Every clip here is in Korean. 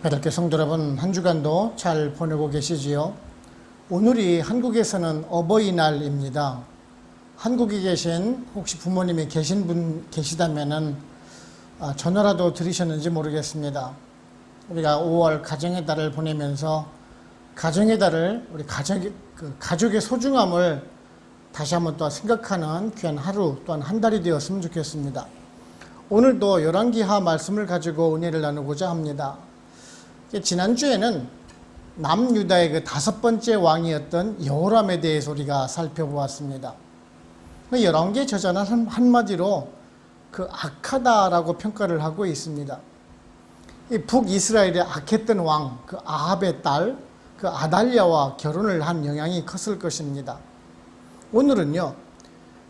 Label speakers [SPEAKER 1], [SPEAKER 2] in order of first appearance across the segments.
[SPEAKER 1] 배덕교 성도 여러분, 한 주간도 잘 보내고 계시지요? 오늘이 한국에서는 어버이날입니다. 한국에 계신 혹시 부모님이 계신 분 계시다면은 전화라도 들으셨는지 모르겠습니다. 우리가 5월 가정의 달을 보내면서 가정의 달을 우리 가족의 소중함을 다시 한번 또 생각하는 귀한 하루 또한 한 달이 되었으면 좋겠습니다. 오늘도 열왕기하 말씀을 가지고 은혜를 나누고자 합니다. 지난주에는 남유다의 그 5번째 왕이었던 여호람에 대해서 우리가 살펴보았습니다. 열왕기의 저자는 한마디로 그 악하다라고 평가를 하고 있습니다. 이 북이스라엘의 악했던 왕, 그 아합의 딸, 그 아달랴와 결혼을 한 영향이 컸을 것입니다. 오늘은요,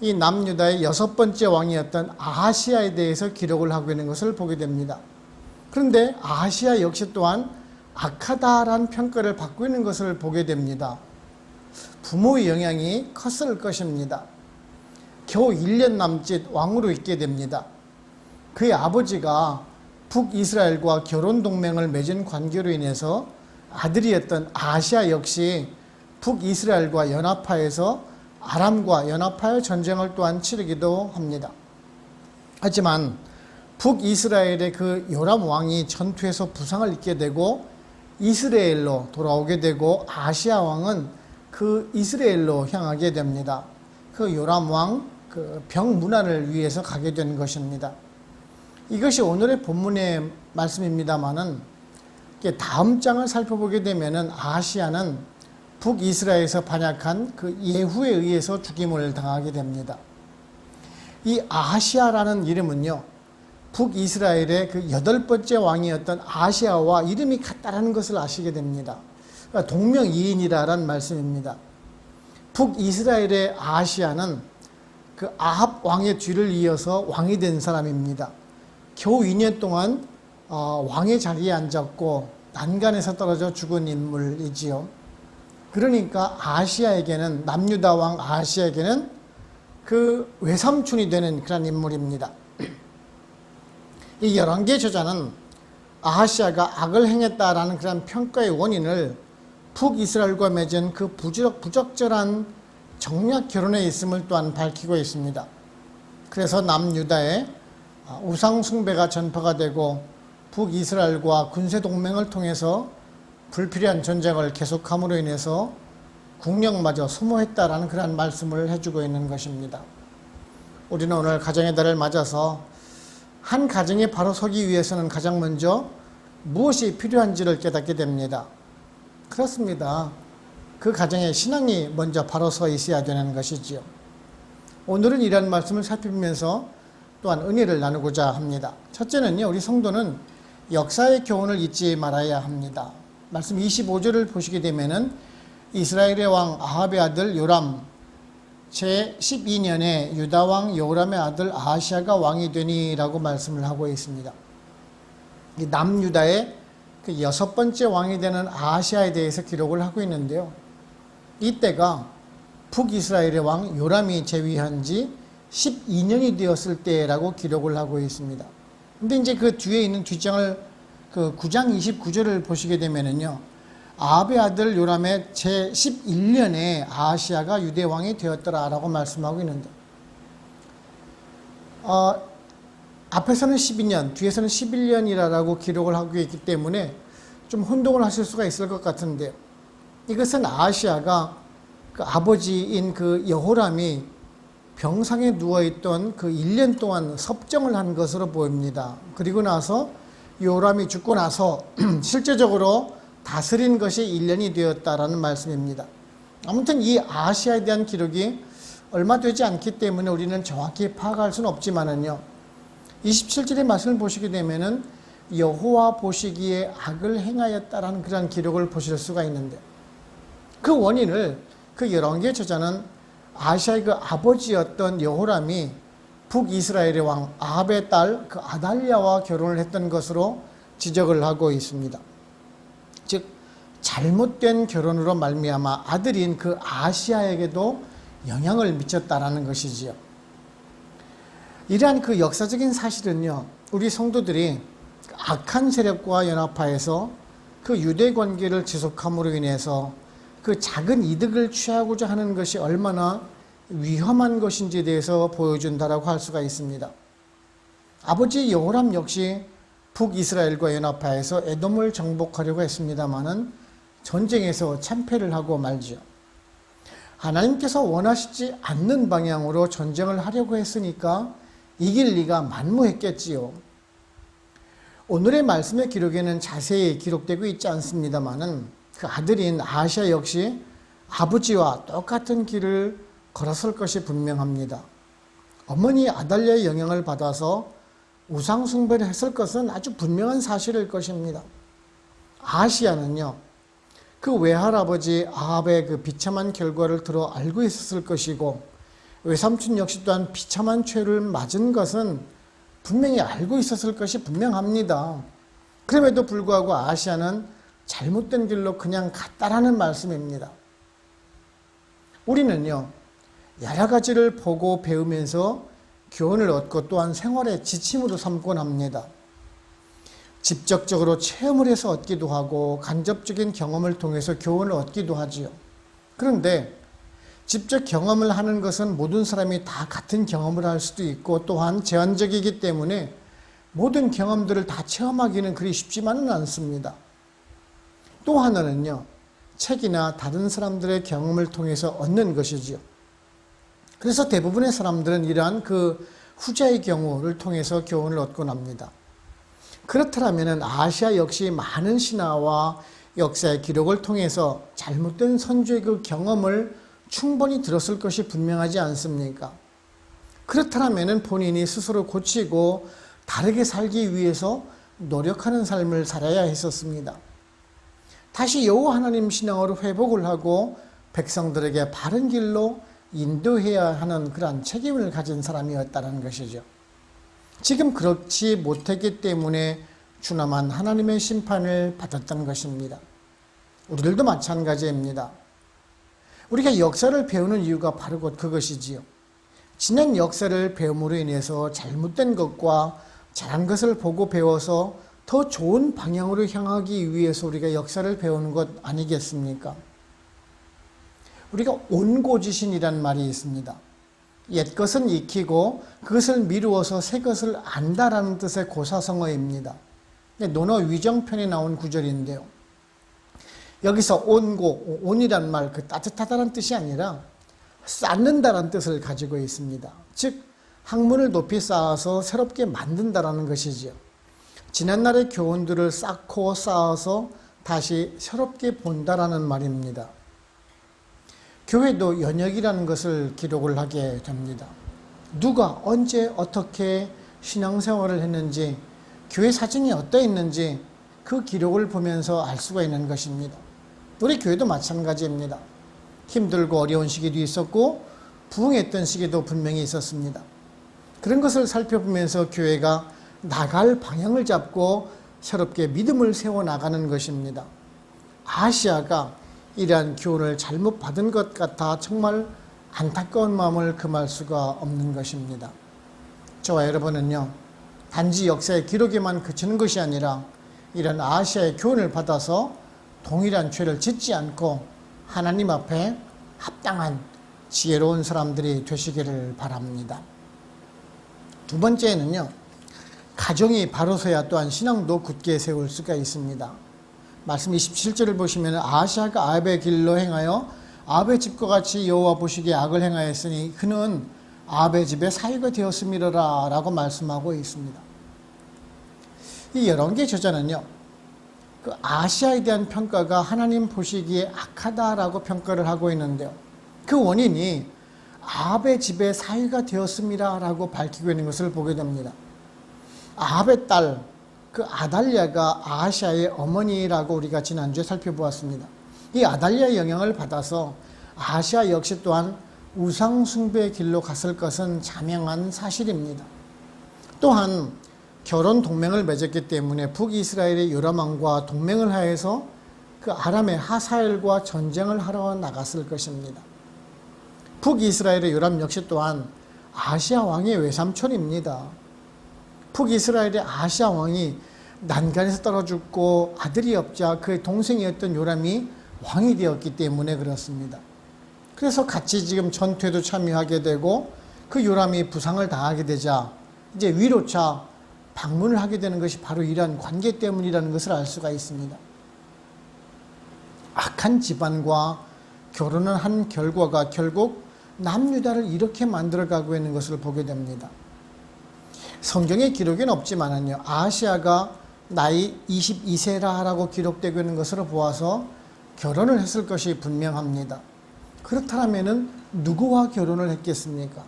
[SPEAKER 1] 이 남유다의 6번째 왕이었던 아하시아에 대해서 기록을 하고 있는 것을 보게 됩니다. 그런데 아하시아 역시 또한 악하다라는 평가를 받고 있는 것을 보게 됩니다. 부모의 영향이 컸을 것입니다. 겨우 1년 남짓 왕으로 있게 됩니다. 그의 아버지가 북이스라엘과 결혼 동맹을 맺은 관계로 인해서 아들이었던 아하시아 역시 북이스라엘과 연합하여서 아람과 연합하여 전쟁을 또한 치르기도 합니다. 하지만 북이스라엘의 그 요람 왕이 전투에서 부상을 입게 되고 이스라엘로 돌아오게 되고 아시아 왕은 그 이스라엘로 향하게 됩니다. 그 요람 왕 그 병문안을 위해서 가게 된 것입니다. 이것이 오늘의 본문의 말씀입니다만은 다음 장을 살펴보게 되면은 아시아는 북이스라엘에서 반역한 그 예후에 의해서 죽임을 당하게 됩니다. 이 아하시아라는 이름은요, 북이스라엘의 그 8번째 왕이었던 아시아와 이름이 같다라는 것을 아시게 됩니다. 그러니까 동명이인이라는 말씀입니다. 북이스라엘의 아시아는 그 아합 왕의 뒤를 이어서 왕이 된 사람입니다. 겨우 2년 동안 왕의 자리에 앉았고 난간에서 떨어져 죽은 인물이지요. 그러니까 아시아에게는, 남유다 왕 아시아에게는 그 외삼촌이 되는 그런 인물입니다. 이 열왕기의 저자는 아하시아가 악을 행했다라는 그런 평가의 원인을 북이스라엘과 맺은 그 부적절한 정략 결혼에 있음을 또한 밝히고 있습니다. 그래서 남유다에 우상 숭배가 전파가 되고 북이스라엘과 군사 동맹을 통해서 불필요한 전쟁을 계속함으로 인해서 국력마저 소모했다라는 그런 말씀을 해주고 있는 것입니다. 우리는 오늘 가정의 달을 맞아서 한 가정에 바로 서기 위해서는 가장 먼저 무엇이 필요한지를 깨닫게 됩니다. 그렇습니다. 그 가정에 신앙이 먼저 바로 서 있어야 되는 것이지요. 오늘은 이런 말씀을 살피면서 또한 은혜를 나누고자 합니다. 첫째는요, 우리 성도는 역사의 교훈을 잊지 말아야 합니다. 말씀 25절을 보시게 되면은 이스라엘의 왕 아합의 아들 요람 제12년에 유다 왕 여호람의 아들 아하시아가 왕이 되니라고 말씀을 하고 있습니다. 이 남유다의 그 6번째 왕이 되는 아하시아에 대해서 기록을 하고 있는데요. 이때가 북이스라엘의 왕 요람이 재위한 지 12년이 되었을 때라고 기록을 하고 있습니다. 근데 이제 그 뒤에 있는 뒷장을 그 9장 29절을 보시게 되면은요, 아합의 아들 요람의 제11년에 아하시아가 유대 왕이 되었더라라고 말씀하고 있는데, 앞에서는 12년, 뒤에서는 11년이라고 기록을 하고 있기 때문에 좀 혼동을 하실 수가 있을 것 같은데, 이것은 아하시아가 그 아버지인 그 여호람이 병상에 누워있던 그 1년 동안 섭정을 한 것으로 보입니다. 그리고 나서 요람이 죽고 나서 실제적으로 다스린 것이 1년이 되었다라는 말씀입니다. 아무튼 이 아하시아에 대한 기록이 얼마 되지 않기 때문에 우리는 정확히 파악할 수는 없지만은요, 27절의 말씀을 보시게 되면은 여호와 보시기에 악을 행하였다라는 그런 기록을 보실 수가 있는데, 그 원인을 그 열왕기의 저자는 아하시아의 그 아버지였던 여호람이 북이스라엘의 왕 아합의 딸 그 아달랴와 결혼을 했던 것으로 지적을 하고 있습니다. 즉 잘못된 결혼으로 말미암아 아들인 그 아하시아에게도 영향을 미쳤다라는 것이지요. 이러한 그 역사적인 사실은요, 우리 성도들이 악한 세력과 연합하여서 그 유대 관계를 지속함으로 인해서 그 작은 이득을 취하고자 하는 것이 얼마나 위험한 것인지에 대해서 보여준다라고 할 수가 있습니다. 아버지 여호람 역시 북이스라엘과 연합하여서 에돔을 정복하려고 했습니다마는 전쟁에서 참패를 하고 말지요. 하나님께서 원하시지 않는 방향으로 전쟁을 하려고 했으니까 이길 리가 만무했겠지요. 오늘의 말씀의 기록에는 자세히 기록되고 있지 않습니다마는 그 아들인 아하시야 역시 아버지와 똑같은 길을 걸었을 것이 분명합니다. 어머니 아달랴의 영향을 받아서 우상 숭배를 했을 것은 아주 분명한 사실일 것입니다. 아하시야는요, 그 외할아버지 아합의 그 비참한 결과를 들어 알고 있었을 것이고, 외삼촌 역시 또한 비참한 죄를 맞은 것은 분명히 알고 있었을 것이 분명합니다. 그럼에도 불구하고 아하시야는 잘못된 길로 그냥 갔다라는 말씀입니다. 우리는요, 여러 가지를 보고 배우면서 교훈을 얻고 또한 생활의 지침으로 삼곤 합니다. 직접적으로 체험을 해서 얻기도 하고 간접적인 경험을 통해서 교훈을 얻기도 하지요. 그런데 직접 경험을 하는 것은 모든 사람이 다 같은 경험을 할 수도 있고 또한 제한적이기 때문에 모든 경험들을 다 체험하기는 그리 쉽지만은 않습니다. 또 하나는요, 책이나 다른 사람들의 경험을 통해서 얻는 것이지요. 그래서 대부분의 사람들은 이러한 그 후자의 경우를 통해서 교훈을 얻곤 합니다. 그렇다면 아하시야 역시 많은 신화와 역사의 기록을 통해서 잘못된 선조의 그 경험을 충분히 들었을 것이 분명하지 않습니까? 그렇다면 본인이 스스로 고치고 다르게 살기 위해서 노력하는 삶을 살아야 했었습니다. 다시 여호와 하나님 신앙으로 회복을 하고 백성들에게 바른 길로 인도해야 하는 그러한 책임을 가진 사람이었다는 것이죠. 지금 그렇지 못했기 때문에 준엄한 하나님의 심판을 받았던 것입니다. 우리들도 마찬가지입니다. 우리가 역사를 배우는 이유가 바로 곧 그것이지요. 지난 역사를 배움으로 인해서 잘못된 것과 잘한 것을 보고 배워서 더 좋은 방향으로 향하기 위해서 우리가 역사를 배우는 것 아니겠습니까? 우리가 온고지신이란 말이 있습니다. 옛 것은 익히고 그것을 미루어서 새 것을 안다라는 뜻의 고사성어입니다. 논어 위정편에 나온 구절인데요. 여기서 온고, 온이란 말, 그 따뜻하다는 뜻이 아니라 쌓는다라는 뜻을 가지고 있습니다. 즉 학문을 높이 쌓아서 새롭게 만든다라는 것이지요. 지난날의 교훈들을 쌓고 쌓아서 다시 새롭게 본다라는 말입니다. 교회도 연역이라는 것을 기록을 하게 됩니다. 누가 언제 어떻게 신앙생활을 했는지, 교회 사정이 어떠했는지 그 기록을 보면서 알 수가 있는 것입니다. 우리 교회도 마찬가지입니다. 힘들고 어려운 시기도 있었고 부흥했던 시기도 분명히 있었습니다. 그런 것을 살펴보면서 교회가 나갈 방향을 잡고 새롭게 믿음을 세워나가는 것입니다. 아하시야가 이러한 교훈을 잘못 받은 것 같아 정말 안타까운 마음을 금할 수가 없는 것입니다. 저와 여러분은요, 단지 역사의 기록에만 그치는 것이 아니라 이런 아하시야의 교훈을 받아서 동일한 죄를 짓지 않고 하나님 앞에 합당한 지혜로운 사람들이 되시기를 바랍니다. 두 번째는요, 가정이 바로 서야 또한 신앙도 굳게 세울 수가 있습니다. 말씀 27절을 보시면 아하시야가 아합의 길로 행하여 아합의 집과 같이 여호와 보시기에 악을 행하였으니 그는 아합의 집에 사위가 되었음이로라 라고 말씀하고 있습니다. 이 열왕기 저자는요, 그 아하시야에 대한 평가가 하나님 보시기에 악하다라고 평가를 하고 있는데요, 그 원인이 아합의 집에 사위가 되었음이라 라고 밝히고 있는 것을 보게 됩니다. 아합의 딸 그 아달랴가 아하시야의 어머니라고 우리가 지난주에 살펴보았습니다. 이 아달랴의 영향을 받아서 아하시야 역시 또한 우상 숭배의 길로 갔을 것은 자명한 사실입니다. 또한 결혼 동맹을 맺었기 때문에 북이스라엘의 요람왕과 동맹을 하여서 그 아람의 하사엘과 전쟁을 하러 나갔을 것입니다. 북이스라엘의 요람 역시 또한 아하시야 왕의 외삼촌입니다. 북이스라엘의 아하시야 왕이 난간에서 떨어 죽고 아들이 없자 그의 동생이었던 요람이 왕이 되었기 때문에 그렇습니다. 그래서 같이 지금 전투에도 참여하게 되고 그 요람이 부상을 당하게 되자 이제 위로차 방문을 하게 되는 것이 바로 이러한 관계 때문이라는 것을 알 수가 있습니다. 악한 집안과 결혼을 한 결과가 결국 남유다를 이렇게 만들어가고 있는 것을 보게 됩니다. 성경의 기록에는 없지만은요, 아하시아가 나이 22세라고 기록되고 있는 것으로 보아서 결혼을 했을 것이 분명합니다. 그렇다면은 누구와 결혼을 했겠습니까?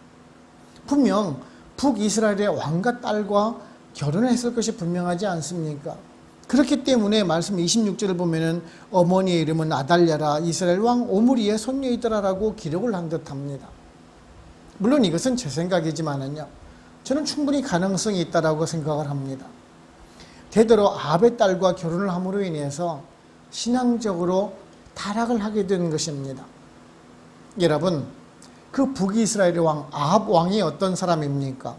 [SPEAKER 1] 분명 북이스라엘의 왕과 딸과 결혼을 했을 것이 분명하지 않습니까? 그렇기 때문에 말씀 26절을 보면은 어머니의 이름은 아달랴라 이스라엘 왕 오므리의 손녀이더라라고 기록을 한 듯합니다. 물론 이것은 제 생각이지만은요, 저는 충분히 가능성이 있다라고 생각을 합니다. 대대로 아합의 딸과 결혼을 함으로 인해서 신앙적으로 타락을 하게 된 것입니다. 여러분, 그 북이스라엘의 왕 아합 왕이 어떤 사람입니까?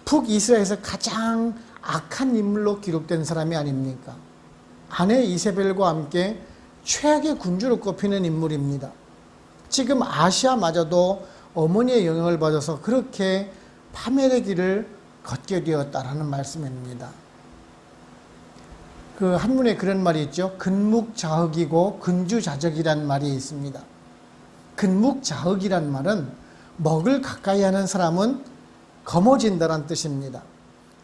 [SPEAKER 1] 북이스라엘에서 가장 악한 인물로 기록된 사람이 아닙니까? 아내 이세벨과 함께 최악의 군주로 꼽히는 인물입니다. 지금 아시아마저도 어머니의 영향을 받아서 그렇게 파멸의 길을 걷게 되었다라는 말씀입니다. 그 한문에 그런 말이 있죠. 근묵자흑이고 근주자적이란 말이 있습니다. 근묵자흑이란 말은 먹을 가까이 하는 사람은 거머쥔다란 뜻입니다.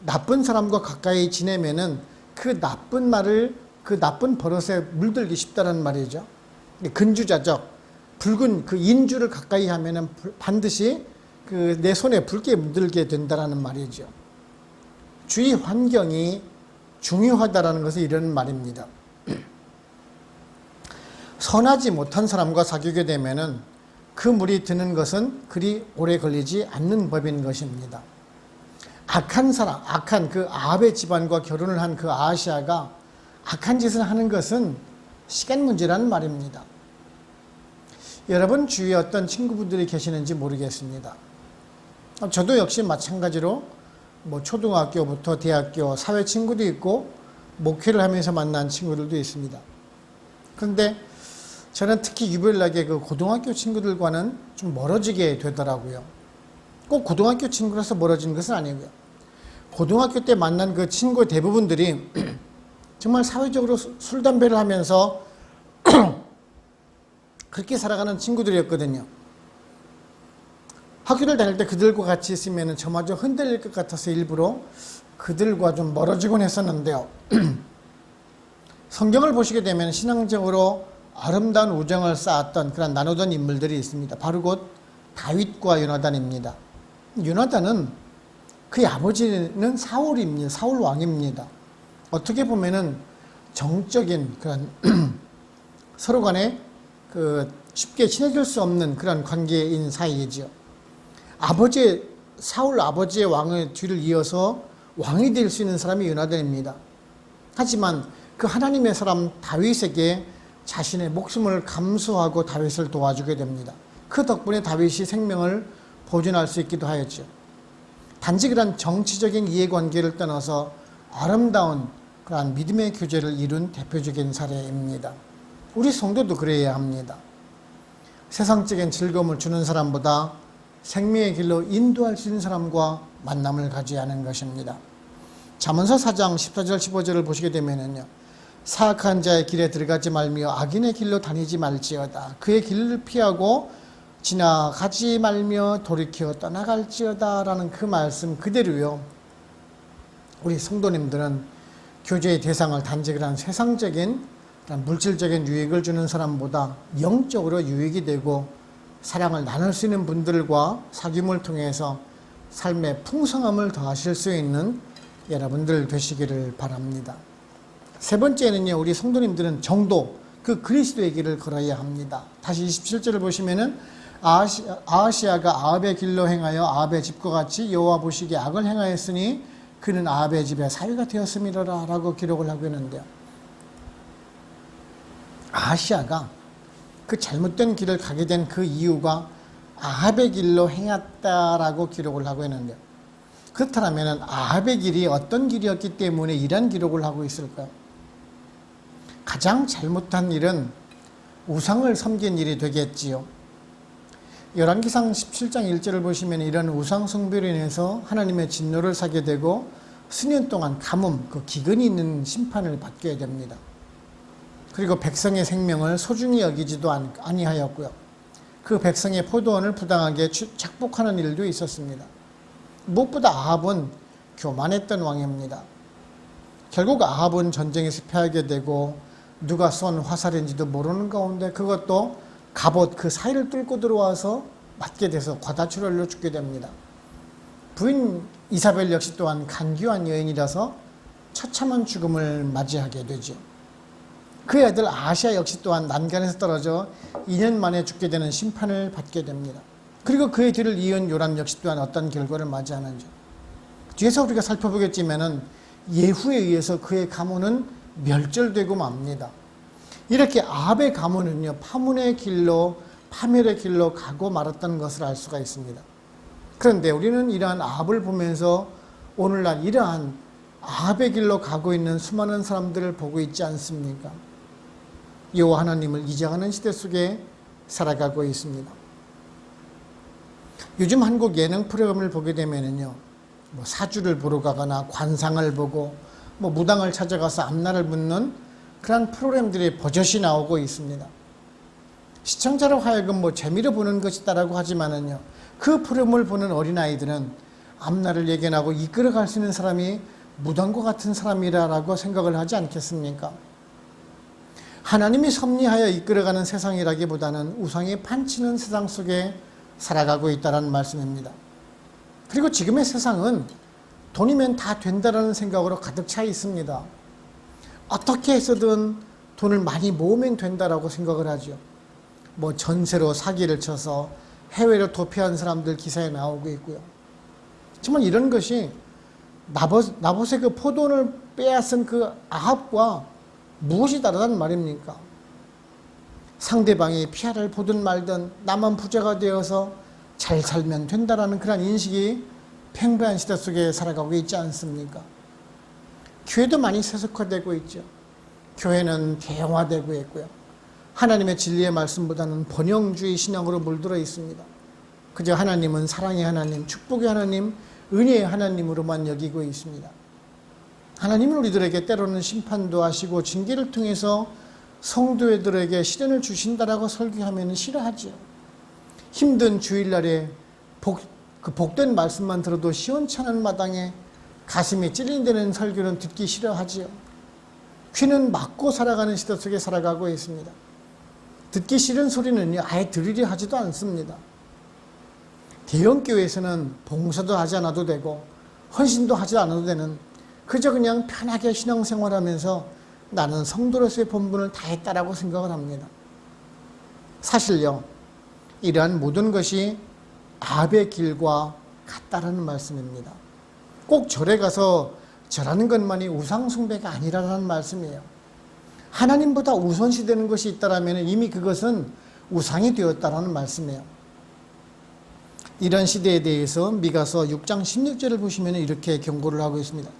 [SPEAKER 1] 나쁜 사람과 가까이 지내면은 그 나쁜 말을, 그 나쁜 버릇에 물들기 쉽다는 말이죠. 근주자적, 붉은 그 인주를 가까이 하면은 반드시 그 내 손에 붉게 물들게 된다라는 말이죠. 주위 환경이 중요하다라는 것은 이런 말입니다. 선하지 못한 사람과 사귀게 되면은 그 물이 드는 것은 그리 오래 걸리지 않는 법인 것입니다. 악한 사람, 악한 그 아합의 집안과 결혼을 한 그 아하시아가 악한 짓을 하는 것은 시간 문제라는 말입니다. 여러분 주위에 어떤 친구분들이 계시는지 모르겠습니다. 저도 역시 마찬가지로 뭐 초등학교부터 대학교 사회 친구도 있고 목회를 하면서 만난 친구들도 있습니다. 그런데 저는 특히 유별나게 그 고등학교 친구들과는 좀 멀어지게 되더라고요. 꼭 고등학교 친구라서 멀어진 것은 아니고요. 고등학교 때 만난 그 친구의 대부분들이 정말 사회적으로 술, 담배를 하면서 그렇게 살아가는 친구들이었거든요. 학교를 다닐 때 그들과 같이 있으면 저마저 흔들릴 것 같아서 일부러 그들과 좀 멀어지곤 했었는데요. 성경을 보시게 되면 신앙적으로 아름다운 우정을 쌓았던 그런 나누던 인물들이 있습니다. 바로 곧 다윗과 요나단입니다. 요나단은 그의 아버지는 사울입니다. 사울 왕입니다. 어떻게 보면은 정적인 그런 서로 간에 그 쉽게 친해질 수 없는 그런 관계인 사이이죠. 사울 아버지의 왕의 뒤를 이어서 왕이 될 수 있는 사람이 요나단입니다. 하지만 그 하나님의 사람 다윗에게 자신의 목숨을 감수하고 다윗을 도와주게 됩니다. 그 덕분에 다윗이 생명을 보존할 수 있기도 하였죠. 단지 그런 정치적인 이해관계를 떠나서 아름다운 그런 믿음의 교제를 이룬 대표적인 사례입니다. 우리 성도도 그래야 합니다. 세상적인 즐거움을 주는 사람보다 생명의 길로 인도할 수 있는 사람과 만남을 가져야 하는 것입니다. 잠언서 4장 14절 15절을 보시게 되면요, 사악한 자의 길에 들어가지 말며 악인의 길로 다니지 말지어다. 그의 길을 피하고 지나가지 말며 돌이켜 떠나갈지어다 라는 그 말씀 그대로요. 우리 성도님들은 교제의 대상을 단지 그런 세상적인 물질적인 유익을 주는 사람보다 영적으로 유익이 되고 사랑을 나눌 수 있는 분들과 사귐을 통해서 삶의 풍성함을 더하실 수 있는 여러분들 되시기를 바랍니다. 세 번째는요, 우리 성도님들은 정도, 그 그리스도의 길을 걸어야 합니다. 다시 27절을 보시면은 아하시아가 아합의 길로 행하여 아합의 집과 같이 여호와 보시기에 악을 행하였으니 그는 아합의 집에 사위가 되었음이로라 라고 기록을 하고 있는데요. 아하시아가 그 잘못된 길을 가게 된 그 이유가 아합의 길로 행했다라고 기록을 하고 있는데요. 그렇다면 아합의 길이 어떤 길이었기 때문에 이런 기록을 하고 있을까요? 가장 잘못한 일은 우상을 섬긴 일이 되겠지요. 열왕기상 17장 1절을 보시면 이런 우상 숭배로 인해서 하나님의 진노를 사게 되고 수년 동안 가뭄, 그 기근이 있는 심판을 받게 됩니다. 그리고 백성의 생명을 소중히 여기지도 아니하였고요. 그 백성의 포도원을 부당하게 착복하는 일도 있었습니다. 무엇보다 아합은 교만했던 왕입니다. 결국 아합은 전쟁에서 패하게 되고 누가 쏜 화살인지도 모르는 가운데 그것도 갑옷 그 사이를 뚫고 들어와서 맞게 돼서 과다출혈로 죽게 됩니다. 부인 이사벨 역시 또한 간교한 여인이라서 처참한 죽음을 맞이하게 되죠. 그의 아들 아하시아 역시 또한 난간에서 떨어져 2년 만에 죽게 되는 심판을 받게 됩니다. 그리고 그의 뒤를 이은 요람 역시 또한 어떤 결과를 맞이하는지 뒤에서 우리가 살펴보겠지만은 예후에 의해서 그의 가문은 멸절되고 맙니다. 이렇게 아합의 가문은요, 파문의 길로, 파멸의 길로 가고 말았다는 것을 알 수가 있습니다. 그런데 우리는 이러한 아합을 보면서 오늘날 이러한 아합의 길로 가고 있는 수많은 사람들을 보고 있지 않습니까? 여호와 하나님을 잊어가는 시대 속에 살아가고 있습니다. 요즘 한국 예능 프로그램을 보게 되면은요, 사주를 보러 가거나 관상을 보고 무당을 찾아가서 앞날을 묻는 그런 프로그램들이 버젓이 나오고 있습니다. 시청자로 하여금 재미로 보는 것이다라고 하지만은요, 그 프로그램을 보는 어린아이들은 앞날을 예견하고 이끌어갈 수 있는 사람이 무당과 같은 사람이라고 생각을 하지 않겠습니까? 하나님이 섭리하여 이끌어가는 세상이라기보다는 우상에 판치는 세상 속에 살아가고 있다는 말씀입니다. 그리고 지금의 세상은 돈이면 다 된다는 생각으로 가득 차 있습니다. 어떻게 해서든 돈을 많이 모으면 된다라고 생각을 하죠. 전세로 사기를 쳐서 해외로 도피한 사람들 기사에 나오고 있고요. 정말 이런 것이 나봇의 그 포도원을 빼앗은 그 아합과 무엇이 다르단 말입니까? 상대방이 피해를 보든 말든 나만 부자가 되어서 잘 살면 된다라는 그런 인식이 팽배한 시대 속에 살아가고 있지 않습니까? 교회도 많이 세속화되고 있죠. 교회는 개화되고 있고요. 하나님의 진리의 말씀보다는 번영주의 신앙으로 물들어 있습니다. 그저 하나님은 사랑의 하나님, 축복의 하나님, 은혜의 하나님으로만 여기고 있습니다. 하나님은 우리들에게 때로는 심판도 하시고 징계를 통해서 성도들에게 시련을 주신다라고 설교하면 싫어하죠. 힘든 주일날에 복된 말씀만 들어도 시원찮은 마당에 가슴이 찔린다는 설교는 듣기 싫어하지요. 귀는 막고 살아가는 시대 속에 살아가고 있습니다. 듣기 싫은 소리는요, 아예 들으려 하지도 않습니다. 대형교회에서는 봉사도 하지 않아도 되고 헌신도 하지 않아도 되는, 그저 그냥 편하게 신앙생활하면서 나는 성도로서의 본분을 다했다라고 생각을 합니다. 사실요, 이러한 모든 것이 아합의 길과 같다라는 말씀입니다. 꼭 절에 가서 절하는 것만이 우상숭배가 아니라는 말씀이에요. 하나님보다 우선시되는 것이 있다면 이미 그것은 우상이 되었다라는 말씀이에요. 이런 시대에 대해서 미가서 6장 16절을 보시면 이렇게 경고를 하고 있습니다.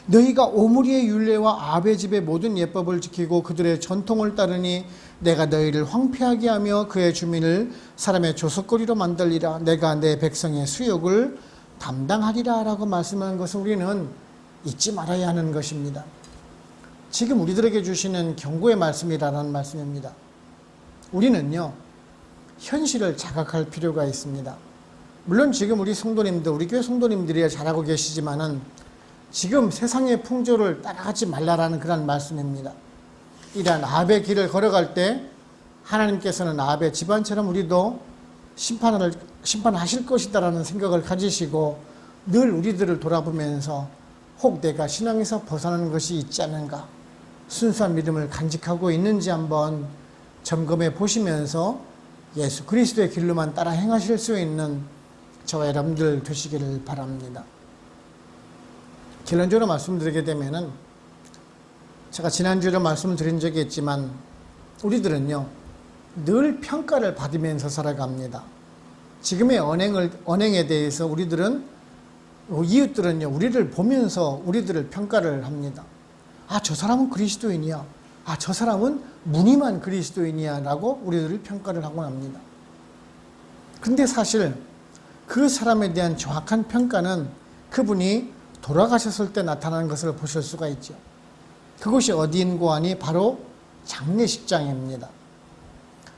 [SPEAKER 1] 너희가 오므리의 율례와 아합의 집의 모든 예법을 지키고 그들의 전통을 따르니 내가 너희를 황폐하게 하며 그의 주민을 사람의 조석거리로 만들리라. 내가 내 백성의 수욕을 담당하리라 라고 말씀하는 것을 우리는 잊지 말아야 하는 것입니다. 지금 우리들에게 주시는 경고의 말씀이라는 말씀입니다. 우리는요, 현실을 자각할 필요가 있습니다. 물론 지금 우리 성도님들, 우리 교회 성도님들이 잘하고 계시지만은 지금 세상의 풍조를 따라가지 말라라는 그런 말씀입니다. 이러한 아합의 길을 걸어갈 때 하나님께서는 아합의 집안처럼 우리도 심판하실 것이다라는 생각을 가지시고 늘 우리들을 돌아보면서 혹 내가 신앙에서 벗어나는 것이 있지 않은가, 순수한 믿음을 간직하고 있는지 한번 점검해 보시면서 예수 그리스도의 길로만 따라 행하실 수 있는 저와 여러분들 되시기를 바랍니다. 결론적으로 말씀드리게 되면은, 제가 지난주에 말씀을 드린 적이 있지만 우리들은요, 늘 평가를 받으면서 살아갑니다. 지금의 언행에 대해서 우리들은 이웃들은요, 우리를 보면서 우리들을 평가를 합니다. 아, 저 사람은 그리스도인이야. 아, 저 사람은 무늬만 그리스도인이야. 라고 우리들을 평가를 하곤 합니다. 근데 사실 그 사람에 대한 정확한 평가는 그분이 돌아가셨을 때 나타나는 것을 보실 수가 있죠. 그곳이 어디인고 하니 바로 장례식장입니다.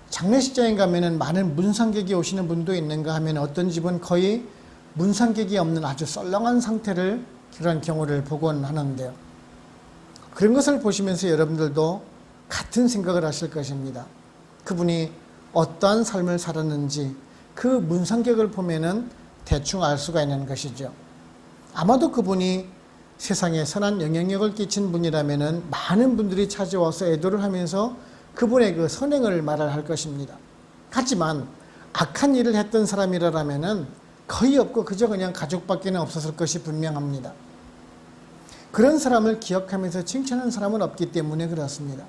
[SPEAKER 1] 장례식장에 가면은 많은 문상객이 오시는 분도 있는가 하면 어떤 집은 거의 문상객이 없는 아주 썰렁한 상태를 그런 경우를 보곤 하는데요. 그런 것을 보시면서 여러분들도 같은 생각을 하실 것입니다. 그분이 어떠한 삶을 살았는지 그 문상객을 보면은 대충 알 수가 있는 것이죠. 아마도 그분이 세상에 선한 영향력을 끼친 분이라면은 많은 분들이 찾아와서 애도를 하면서 그분의 그 선행을 말을 할 것입니다. 하지만 악한 일을 했던 사람이라면은 거의 없고 그저 그냥 가족밖에는 없었을 것이 분명합니다. 그런 사람을 기억하면서 칭찬하는 사람은 없기 때문에 그렇습니다.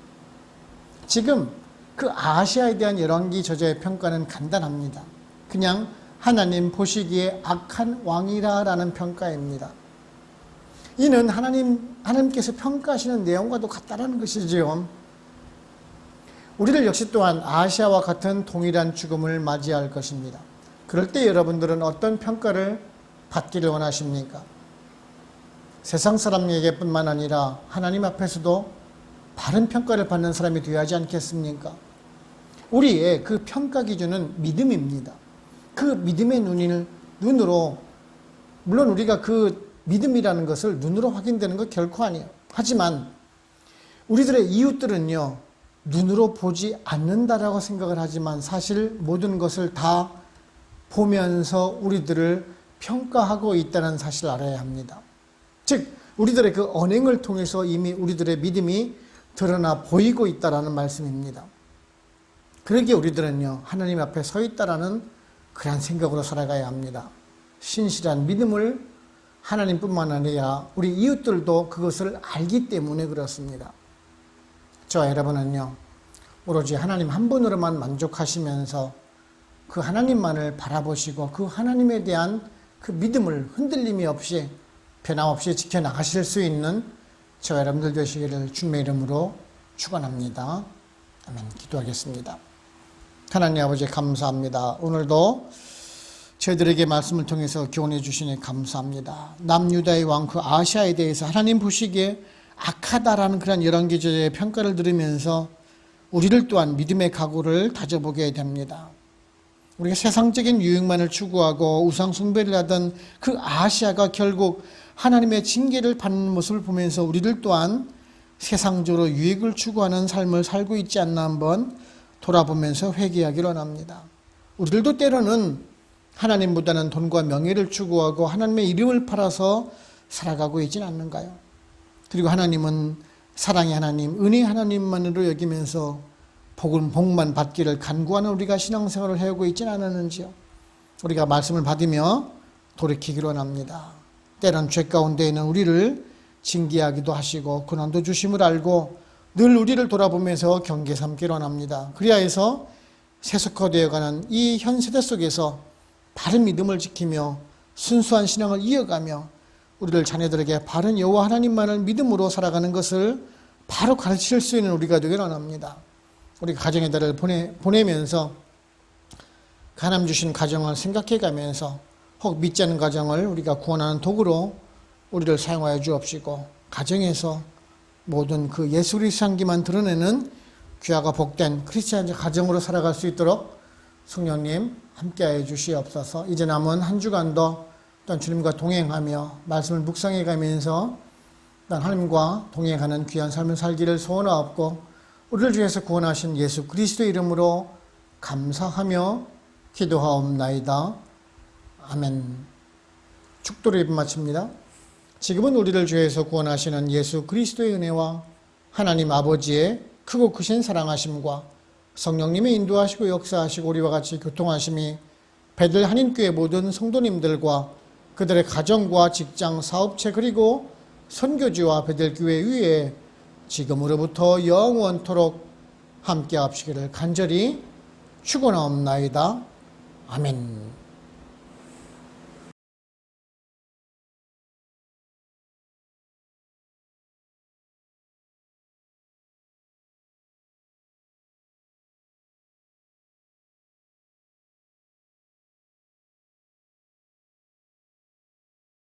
[SPEAKER 1] 지금 그 아하시아에 대한 열왕기 저자의 평가는 간단합니다. 그냥 하나님 보시기에 악한 왕이라 라는 평가입니다. 이는 하나님께서 평가하시는 내용과도 같다라는 것이지요. 우리를 역시 또한 아하시아와 같은 동일한 죽음을 맞이할 것입니다. 그럴 때 여러분들은 어떤 평가를 받기를 원하십니까? 세상 사람에게뿐만 아니라 하나님 앞에서도 바른 평가를 받는 사람이 되어야 하지 않겠습니까? 우리의 그 평가 기준은 믿음입니다. 그 믿음의 눈으로, 물론 우리가 그 믿음이라는 것을 눈으로 확인되는 것 결코 아니에요. 하지만 우리들의 이웃들은요, 눈으로 보지 않는다라고 생각을 하지만 사실 모든 것을 다 보면서 우리들을 평가하고 있다는 사실을 알아야 합니다. 즉 우리들의 그 언행을 통해서 이미 우리들의 믿음이 드러나 보이고 있다라는 말씀입니다. 그러기에 우리들은요, 하나님 앞에 서 있다라는 그런 생각으로 살아가야 합니다. 신실한 믿음을 하나님뿐만 아니라 우리 이웃들도 그것을 알기 때문에 그렇습니다. 저와 여러분은요, 오로지 하나님 한 분으로만 만족하시면서 그 하나님만을 바라보시고 그 하나님에 대한 그 믿음을 흔들림이 없이 변함없이 지켜나가실 수 있는 저와 여러분들 되시기를 주님의 이름으로 축원합니다. 아멘. 기도하겠습니다. 하나님 아버지 감사합니다. 오늘도 저희들에게 말씀을 통해서 교훈해 주시니 감사합니다. 남유다의 왕 그 아하시아에 대해서 하나님 보시기에 악하다라는 그런 열왕기저의 평가를 들으면서 우리를 또한 믿음의 각오를 다져보게 됩니다. 우리가 세상적인 유익만을 추구하고 우상 숭배를 하던 그 아하시아가 결국 하나님의 징계를 받는 모습을 보면서 우리들 또한 세상적으로 유익을 추구하는 삶을 살고 있지 않나 한번 돌아보면서 회개하기를 원합니다. 우리들도 때로는 하나님보다는 돈과 명예를 추구하고 하나님의 이름을 팔아서 살아가고 있지는 않는가요? 그리고 하나님은 사랑의 하나님, 은혜의 하나님만으로 여기면서 복만 받기를 간구하는 우리가 신앙생활을 해오고 있지는 않았는지요? 우리가 말씀을 받으며 돌이키기를 원합니다. 때론 죄 가운데 있는 우리를 징계하기도 하시고 고난도 주심을 알고 늘 우리를 돌아보면서 경계 삼기를 원합니다. 그리하여서 세속화되어가는 이 현 세대 속에서 바른 믿음을 지키며 순수한 신앙을 이어가며 우리들 자녀들에게 바른 여호와 하나님만을 믿음으로 살아가는 것을 바로 가르칠 수 있는 우리가 되기를 원합니다. 우리 가정의 달을 보내면서 하나님 주신 가정을 생각해 가면서 혹 믿지 않는 가정을 우리가 구원하는 도구로 우리를 사용하여 주옵시고 가정에서 모든 그 예수 그리스도 향기만 드러내는 귀하고 복된 크리스찬 가정으로 살아갈 수 있도록 성령님 함께하여 주시옵소서. 이제 남은 한 주간도 또한 주님과 동행하며 말씀을 묵상해 가면서 또한 하나님과 동행하는 귀한 삶을 살기를 소원하옵고 우리를 주에서 구원하신 예수 그리스도 이름으로 감사하며 기도하옵나이다. 아멘. 축도를 마칩니다. 지금은 우리를 주에서 구원하시는 예수 그리스도의 은혜와 하나님 아버지의 크고 크신 사랑하심과 성령님의 인도하시고 역사하시고 우리와 같이 교통하심이 베들 한인교회 모든 성도님들과 그들의 가정과 직장, 사업체 그리고 선교지와 베들교회 위에 지금으로부터 영원토록 함께 합시기를 간절히 축원하옵나이다. 아멘.